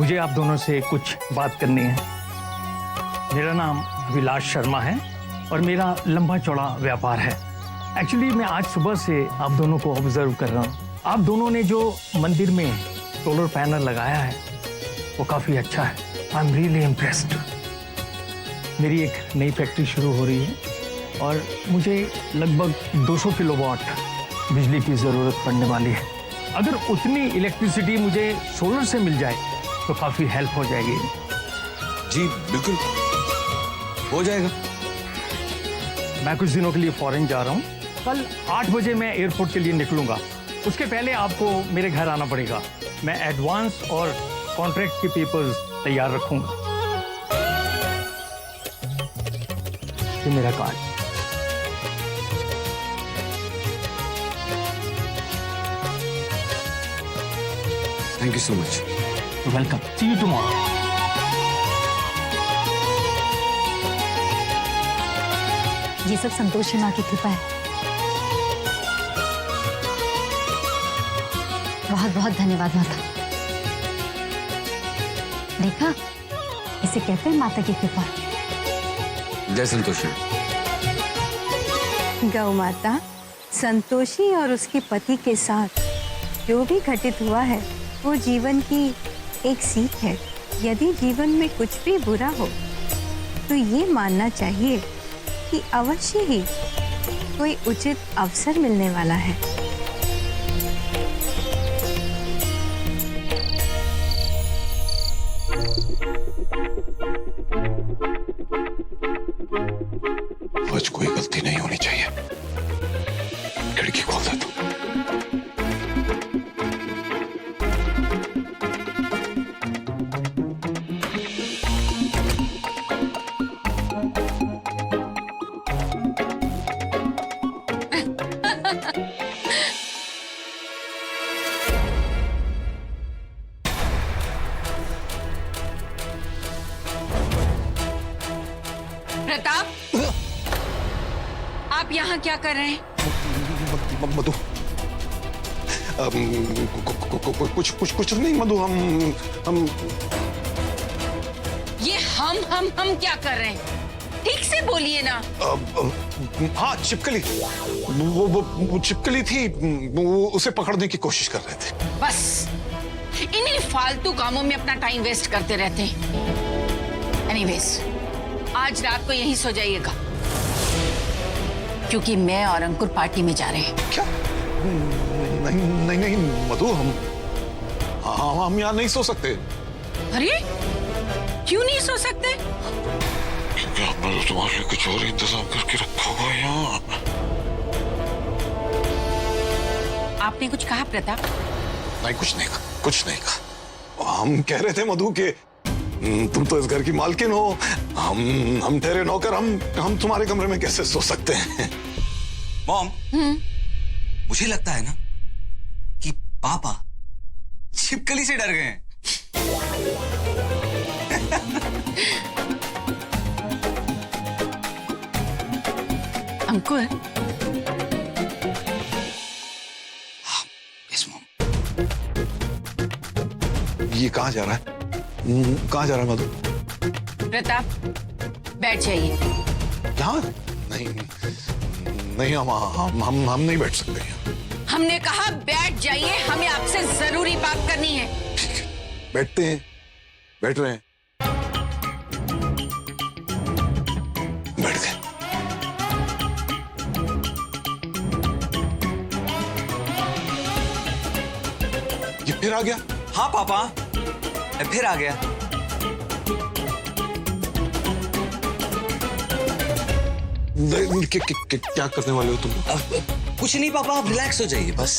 मुझे आप दोनों से कुछ बात करनी है। मेरा नाम विलास शर्मा है और मेरा लंबा चौड़ा व्यापार है। एक्चुअली मैं आज सुबह से आप दोनों को ऑब्जर्व कर रहा हूँ। आप दोनों ने जो मंदिर में सोलर पैनल लगाया है वो काफ़ी अच्छा है। I am really impressed. मेरी एक नई फैक्ट्री शुरू हो रही है और मुझे लगभग 200 किलोवाट बिजली की ज़रूरत पड़ने वाली है। अगर उतनी इलेक्ट्रिसिटी मुझे सोलर से मिल जाए तो काफ़ी हेल्प हो जाएगी। जी बिल्कुल हो जाएगा। मैं कुछ दिनों के लिए फॉरेन जा रहा हूँ। कल 8 बजे मैं एयरपोर्ट के लिए निकलूंगा। उसके पहले आपको मेरे घर आना पड़ेगा। मैं एडवांस और कॉन्ट्रैक्ट के पेपर्स तैयार रखूंगा। ये मेरा card. Thank you so much. Welcome. See you tomorrow. ये सब संतोषी माँ की कृपा है। बहुत बहुत धन्यवाद माता। देखा, इसे कहते हैं माता की कृपा। जय संतोषी। गौ माता संतोषी और उसके पति के साथ जो भी घटित हुआ है वो जीवन की एक सीख है। यदि जीवन में कुछ भी बुरा हो तो ये मानना चाहिए कि अवश्य ही कोई उचित अवसर मिलने वाला है। आज कोई गलती नहीं होनी चाहिए। खिड़की खोल दे तू। प्रताप, आप यहाँ क्या कर रहे हैं? मधु, कुछ नहीं मधु। हम ये हम क्या कर रहे हैं? ठीक से बोलिए ना। हाँ, छिपकली। वो छिपकली थी, वो उसे पकड़ने की कोशिश कर रहे थे। बस इन्हीं फालतू कामों में अपना टाइम वेस्ट करते रहते हैं। एनीवेज, आज रात को यहीं सो जाइएगा क्योंकि मैं और अंकुर पार्टी में जा रहे हैं। क्या? नहीं मधु, हम यहाँ नहीं सो सकते। अरे क्यों नहीं सो सकते? मधु, तुम्हारे लिए कुछ और इंतजाम करके रखा हुआ है यहाँ। आपने कुछ कहा प्रताप? नहीं, कुछ नहीं कहा। हम कह रहे थे मधु के तुम तो इस घर की मालकिन हो, हम तेरे नौकर, हम तुम्हारे कमरे में कैसे सो सकते हैं? मॉम, मुझे लगता है ना कि पापा छिपकली से डर गए हैं। अंकुर। Yes mom. ये कहाँ जा रहा है? कहाँ जा रहा है मधु? प्रताप, बैठ जाइए। यहाँ? नहीं, हम नहीं बैठ सकते यहाँ। हमने कहा बैठ जाइए, हमें आपसे जरूरी बात करनी है। बैठते हैं, बैठ रहे हैं। बैठ गए। ये फिर आ गया? हाँ पापा, मैं फिर आ गया। क्या करने वाले हो तुम? कुछ नहीं पापा, आप रिलैक्स हो जाइए बस।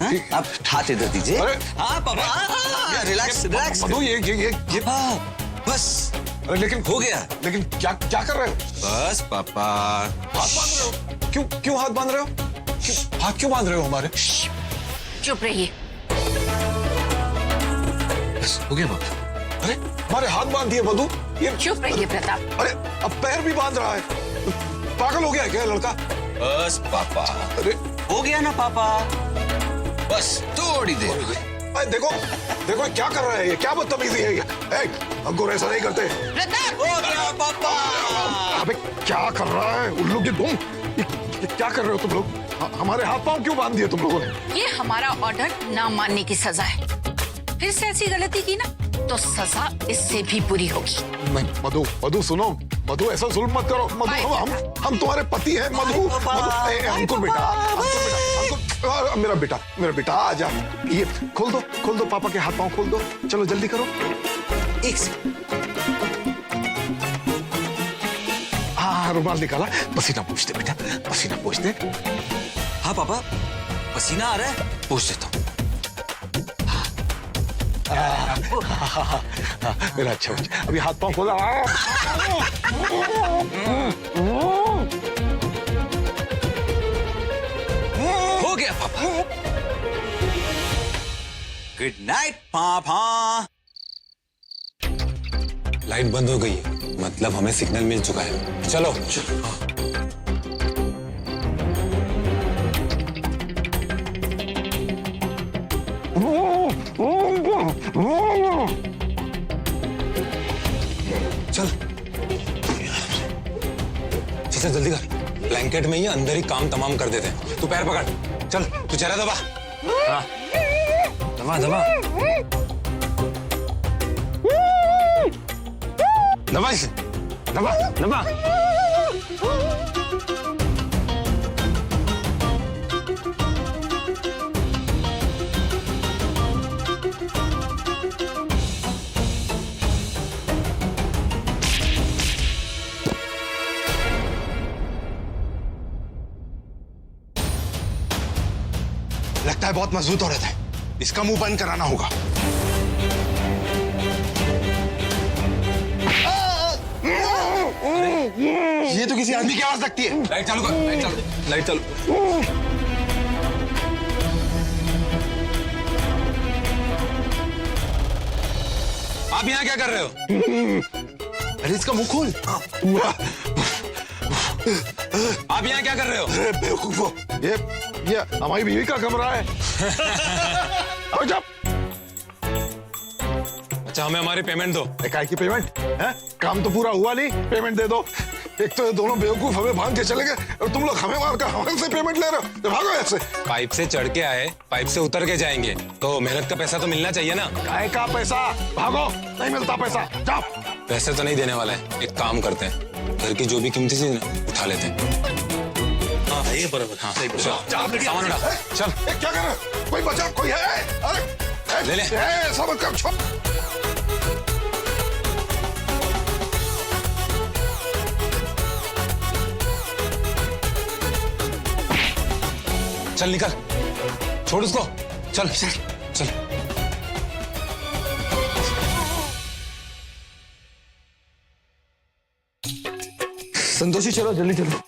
हाँ? आप हाथ इधर दीजिए। हाँ पापा, रिलैक्स। मधु, ये हाँ, बस। अरे लेकिन हो गया। लेकिन क्या कर रहे हो? बस पापा। हाथ बांध रहे हो? क्यों हाथ बांध रहे हो? हाथ क्यों बांध रहे हो हमारे? चुप रहिए। बस हो गया पापा। अरे हमारे हाथ बांध दिए मधु। ये चुप रहिए प्रताप। अरे अब पैर भी बांध रहा है। पागल हो गया क्या लड़का? बस पापा। अरे हो गया ना पापा, बस थोड़ी देर। अरे देखो देखो क्या कर रहा है ये, क्या बदतमीजी है ये। अंकुर ऐसा नहीं करते। प्रताप, हो गया पापा। अबे क्या कर रहा है उल्लू की तुम, ये क्या कर रहे हो तुम लोग? हमारे हाथ पांव क्यों बांध दिए तुम लोगों ने? ये हमारा ऑर्डर ना मानने की सजा है। फिर से ऐसी गलती की ना तो सजा इससे भी बुरी होगी। नहीं मधु, मधु सुनो, मधु ऐसा जुल्म मत करो मधु, हम तुम्हारे पति हैं मधु। अंकुर बेटा, अंकुर मेरा बेटा आ जा, ये खोल दो पापा के हाथ पांव खोल दो, चलो जल्दी करो। एक सेकंड। हाँ रुमाल निकाला, पसीना पोंछते बेटा, पसीना पोंछते। हाँ पापा, पसीना आ रहा है, पोंछ देता हूँ। मेरा अच्छा बच्चा, अभी हाथ पांव खोला। हो गया पापा। गुड नाइट पापा। लाइट बंद हो गई है, मतलब हमें सिग्नल मिल चुका है। चलो चल चल जल्दी कर, ब्लैंकेट में ही अंदर ही काम तमाम कर देते हैं। तू पैर पकड़, चल तू चेहरा दबा। हाँ दबा दबा दबा इसे, दबा दबा। लगता है बहुत मजबूत औरत है, इसका मुंह बंद कराना होगा। ये तो किसी आदमी की आवाज लगती है। लाइट चालू कर, लाइट चालू, लाइट चालू। आप यहाँ क्या कर रहे हो? अरे इसका मुंह खोल। आप यहाँ क्या कर रहे हो? अरे बेवकूफो, ये हमारी बीवी का कमरा है। आओ जाओ। अच्छा हमें हमारी पेमेंट दो। काय की पेमेंट है? काम तो पूरा हुआ नहीं, पेमेंट दे दो। एक तो ये दोनों बेवकूफ हमें भाग के चले गए और तुम लोग हमें मारकर हमसे पेमेंट ले रहे हो। तो भागो ऐसे। पाइप से चढ़ के आए, पाइप से उतर के जाएंगे, तो मेहनत का पैसा तो मिलना चाहिए ना। काय का पैसा? भागो, नहीं मिलता पैसा, जाओ। पैसे तो नहीं देने वाला है, एक काम करते हैं, घर की जो भी कीमती चीज ना उठा लेते हैं। हाँ ये बराबर। हाँ चल सामान उठा, चल। क्या कर रहे हो? कोई बचा, कोई है? अरे ले ले। ऐसा मत कर, छोड़। चल निकल, छोड़ उसको, चल चल। संतोषी चलो जल्दी चलो।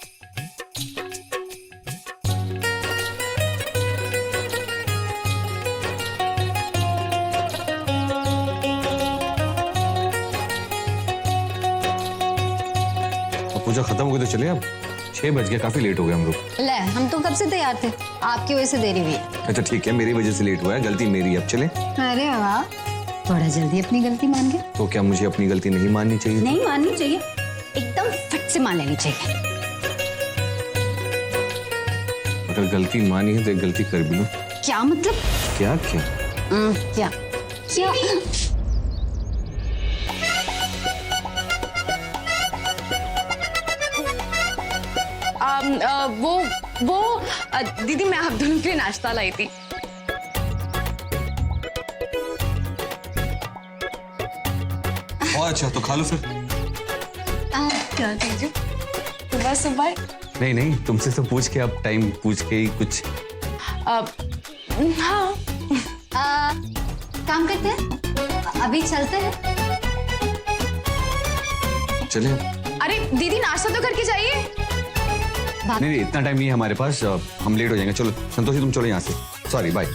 पूजा खत्म हो गई तो चले, अब 6 बज गए, काफी लेट हो गए हम लोग। ले, हम तो कब से तैयार थे, आपकी वजह से देरी हुई। अच्छा ठीक है, मेरी वजह से लेट हुआ है, गलती मेरी, अब चले। अरे वाह, थोड़ा जल्दी अपनी गलती मान गए। तो क्या मुझे अपनी गलती नहीं माननी चाहिए? नहीं माननी चाहिए, एकदम फट से मान लेनी चाहिए। अगर गलती मानी है तो एक गलती कर भी लो। क्या मतलब? क्या क्या? क्या क्या? वो दीदी मैं आप दोनों के लिए नाश्ता लाई थी। बहुत अच्छा, तो खा लो फिर। क्या दीजिए? सुबह सुबह? नहीं नहीं, तुमसे तो पूछ के, अब टाइम पूछ के ही कुछ। हाँ। काम करते हैं, अभी चलते हैं। चले। अरे दीदी नाश्ता तो करके जाइए। नहीं नहीं, इतना टाइम नहीं है हमारे पास, हम लेट हो जाएंगे। चलो संतोषी तुम चलो यहाँ से, सॉरी बाय।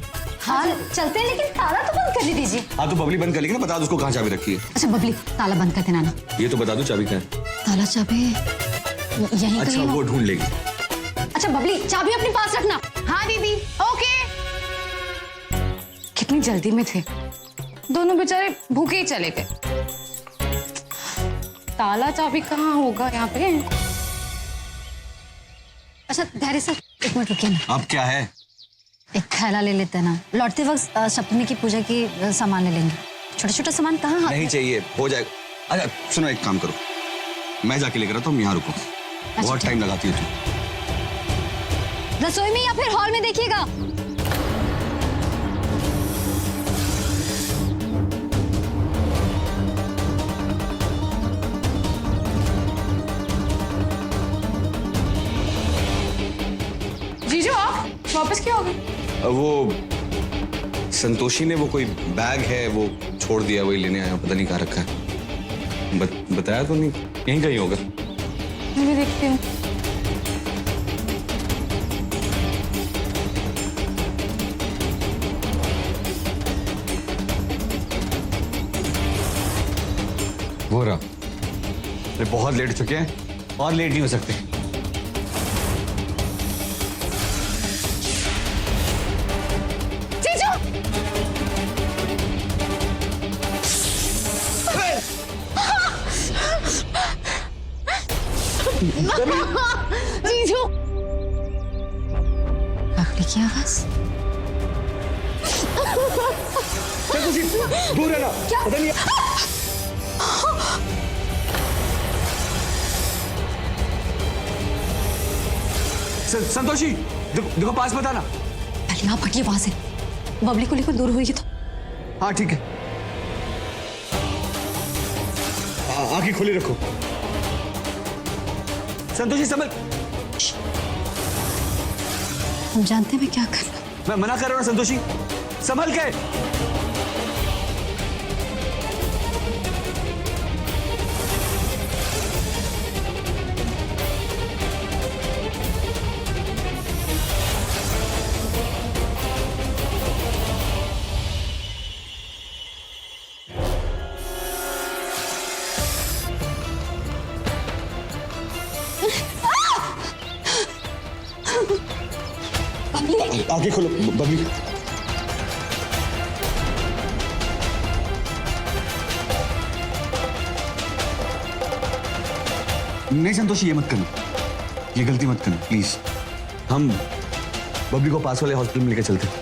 हाँ चलते हैं, लेकिन ताला तो बंद करने दीजिए। हाँ तो बबली बंद कर लेगी ना, बता दो उसको कहाँ चाबी रखी है। अच्छा बबली, ताला बंद कर देना ना। ये तो बता दो चाबी कहाँ है। ताला चाबी यहीं अच्छा कहीं वो ढूंढ लेगी। अच्छा बबली, चाबी अपने पास रखना। हाँ दीदी, ओके। कितनी जल्दी में थे, दोनों बेचारे भूखे ही चले गए। ताला चाबी कहाँ होगा यहाँ पे? अच्छा धैर्य से एक मिनट रुकिए ना, अब क्या है? एक थैला ले लेते हैं ना, लौटते वक्त सप्तमी की पूजा की सामान ले लेंगे। छोटा छोटा सामान कहाँ नहीं चाहिए, हो जाएगा। अच्छा सुनो, एक काम करो, मैं जाके लेकर आता हूँ, यहाँ रुको। बहुत टाइम लगाती है तू। रसोई में या फिर हॉल में देखिएगा। जीजू आप वापस क्यों आ गए? वो संतोषी ने वो कोई बैग है वो छोड़ दिया, वही लेने आया, पता नहीं कहाँ रखा है। बताया तो नहीं, यहीं कहीं होगा। मैं देखती हूँ। वो रहा। अरे बहुत लेट चुके हैं और लेट नहीं हो सकते। जीजू! जीजू! लकड़ी की आवाज। दूर रहना, पता नहीं। संतोषी देखो पास बताना। पहले आप हटिए वहां से, बबली को लेकर दूर होइए तो। हाँ ठीक है, आंखें खुली रखो। संतोषी समझ, हम जानते हैं मैं क्या करना। मैं मना कर रहा हूँ संतोषी, संभल के। आगे खोलो बबली। नहीं संतोषी, ये मत करना, ये गलती मत करना प्लीज। हम बबली को पास वाले हॉस्पिटल में लेकर चलते हैं।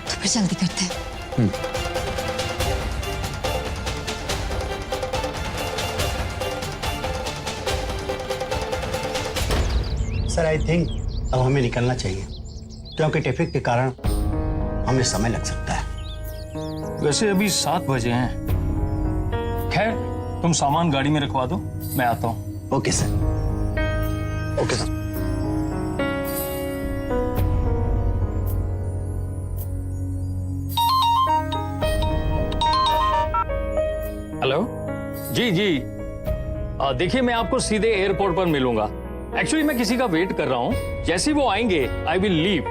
तो फिर जल्दी करते हैं। सर आई थिंक अब हमें निकलना चाहिए, क्योंकि ट्रैफिक के कारण हमें समय लग सकता है। वैसे अभी 7 बजे हैं। खैर तुम सामान गाड़ी में रखवा दो, मैं आता हूँ। Okay sir. Okay sir. Hello जी जी, देखिए मैं आपको सीधे एयरपोर्ट पर मिलूंगा। एक्चुअली मैं किसी का वेट कर रहा हूं, जैसे ही वो आएंगे I will leave.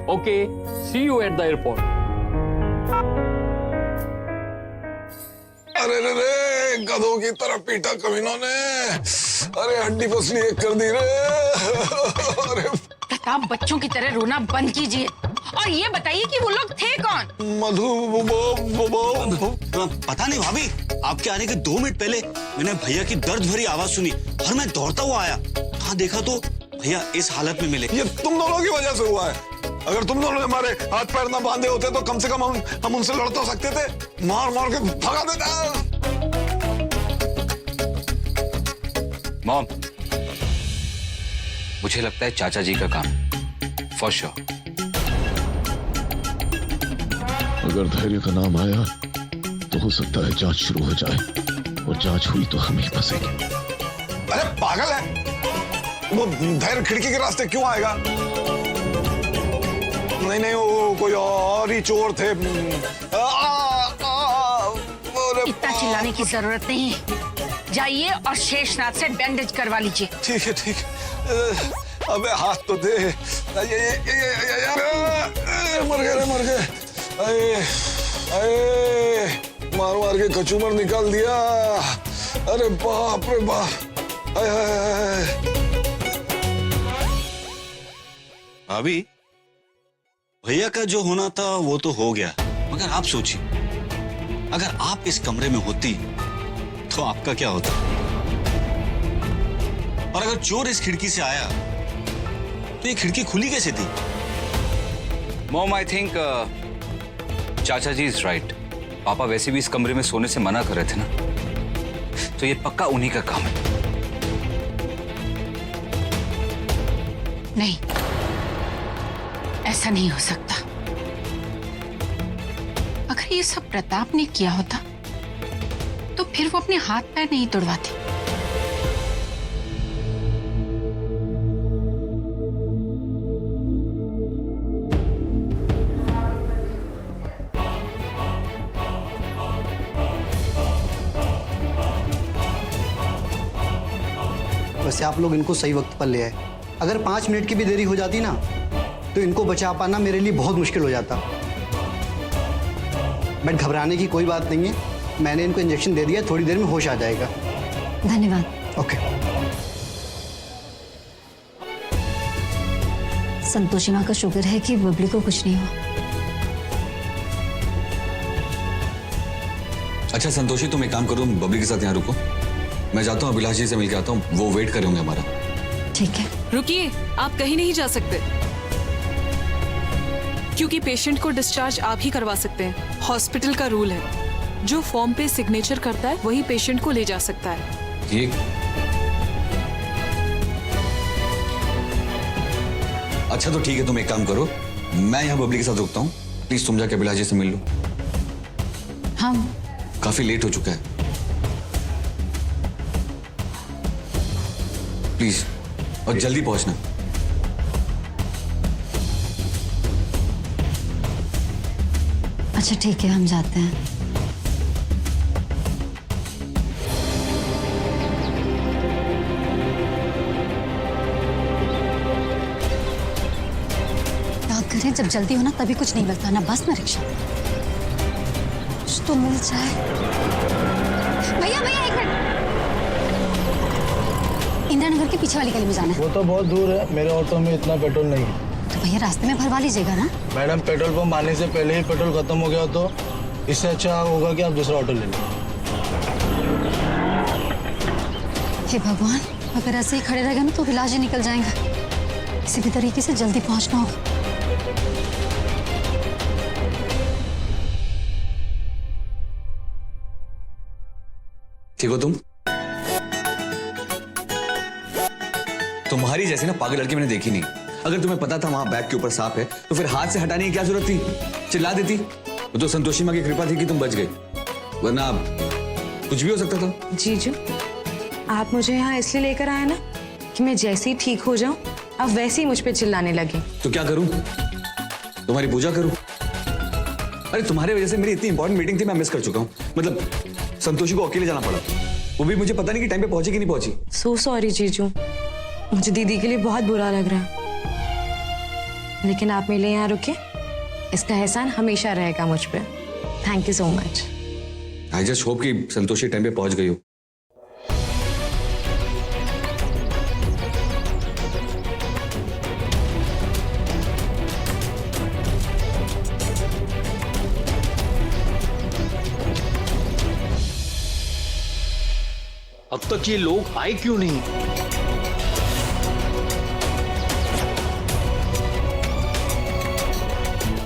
Okay, see you at the airport. अरे रे रे, गधों की तरह पीटा कमीनों ने। अरे हड्डी पसली एक कर दी रे। अरे प्रताप, बच्चों की तरह रोना बंद कीजिए और ये बताइए कि वो लोग थे कौन? मधु पता नहीं भाभी, आपके आने के 2 मिनट पहले मैंने भैया की दर्द भरी आवाज सुनी और मैं दौड़ता हुआ आया। कहाँ देखा तो भैया इस हालत में मिले। ये तुम दोनों की वजह से हुआ है। अगर तुम दोनों हमारे हाथ पैर ना बांधे होते तो कम से कम हम उनसे लड़ तो सकते थे। मार मार के भगा देता। मॉम, मुझे लगता है चाचा जी का काम फॉर श्योर। अगर धैर्य का नाम आया तो हो सकता है जांच शुरू हो जाए, और जांच हुई तो हम ही फंसेंगे। अरे पागल है वो, धैर्य खिड़की के रास्ते क्यों आएगा? नहीं नहीं, वो कोई और ही चोर थे। इतना चिल्लाने की जरूरत नहीं है, जाइए और शेषनाथ से बैंडेज करवा लीजिए। ठीक है ठीक है। अबे हाथ तो दे। मर गए मर गए। मार मार के कचूमर निकाल दिया। अरे बाप रे बाप। भाभी, भैया का जो होना था वो तो हो गया, मगर आप सोचिए, अगर आप इस कमरे में होती तो आपका क्या होता? और अगर चोर इस खिड़की से आया तो ये खिड़की खुली कैसे थी? मॉम, आई थिंक चाचा जी इज राइट। पापा वैसे भी इस कमरे में सोने से मना कर रहे थे ना, तो ये पक्का उन्हीं का काम है। नहीं, ऐसा नहीं हो सकता। अगर ये सब प्रताप ने किया होता तो फिर वो अपने हाथ पैर नहीं तोड़वाते। वैसे आप लोग इनको सही वक्त पर ले आए। अगर 5 मिनट की भी देरी हो जाती ना तो इनको बचा पाना मेरे लिए बहुत मुश्किल हो जाता। बट घबराने की कोई बात नहीं है, मैंने इनको इंजेक्शन दे दिया, थोड़ी देर में होश आ जाएगा। धन्यवाद। ओके। संतोषी माँ का शुक्र है कि बबली को कुछ नहीं हुआ। अच्छा संतोषी, तुम एक काम करो, बबली के साथ यहाँ रुको, मैं जाता हूँ अभिलाष जी से मिलकर आता हूँ, वो वेट कर होंगे हमारा। ठीक है। रुकिए, आप कहीं नहीं जा सकते, क्योंकि पेशेंट को डिस्चार्ज आप ही करवा सकते हैं। हॉस्पिटल का रूल है, जो फॉर्म पे सिग्नेचर करता है वही पेशेंट को ले जा सकता है। ये अच्छा तो ठीक है, तुम एक काम करो, मैं यहाँ बबली के साथ रुकता हूँ, प्लीज तुम जाके अभिलाष जी से मिल लो। हम काफी लेट हो चुका है, प्लीज, और जल्दी पहुंचना। अच्छा ठीक है, हम जाते हैं। क्या करें, जब जल्दी होना तभी कुछ नहीं मिलता, ना बस ना रिक्शा। कुछ तो मिल जाए। भैया भैया एक मिनट, इंदिरा नगर के पीछे वाली गली में जाना है। वो तो बहुत दूर है, मेरे ऑटो में इतना पेट्रोल नहीं है। तो भैया रास्ते में भरवा लीजिएगा ना। मैडम, पेट्रोल पंप आने से पहले ही पेट्रोल खत्म हो गया तो इससे अच्छा होगा कि आप दूसरा ऑटो ले लो। हे भगवान, अगर ऐसे ही खड़े रहेगा ना तो इलाज ही निकल जाएगा। किसी भी तरीके से जल्दी पहुंचना होगा। ठीक हो तुम? तुम्हारी जैसी ना पागल लड़की मैंने देखी नहीं। अगर तुम्हें पता था वहां बैग के ऊपर सांप है तो फिर हाथ से हटाने की क्या जरूरत थी? चिल्ला देती। वो तो संतोषी माँ की कृपा थी कि तुम बच गई, वरना कुछ भी हो सकता था। जीजू, आप मुझे यहाँ इसलिए लेकर आए ना कि मैं जैसे ही ठीक हो जाऊं आप वैसे ही मुझ पे चिल्लाने लगे। तो क्या करूं? तुम्हारी पूजा करूं? अरे तुम्हारे वजह से मेरी इतनी इंपॉर्टेंट मीटिंग थी, मैं मिस कर चुका हूं। मतलब संतोषी को अकेले जाना पड़ा, वो भी मुझे पता नहीं कि टाइम पे पहुंची कि नहीं पहुंची। सो सॉरी जीजू, मुझे दीदी के लिए बहुत बुरा लग रहा है, लेकिन आप मेरे लिए यहाँ रुके, इसका एहसान हमेशा रहेगा मुझ पे। Thank you so much. I just hope कि संतोषी टाइम पे पहुंच गई हो। अब तक ये लोग आए क्यों नहीं?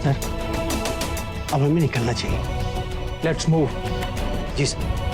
सर, अब हमें निकलना चाहिए। Let's move. जी सर।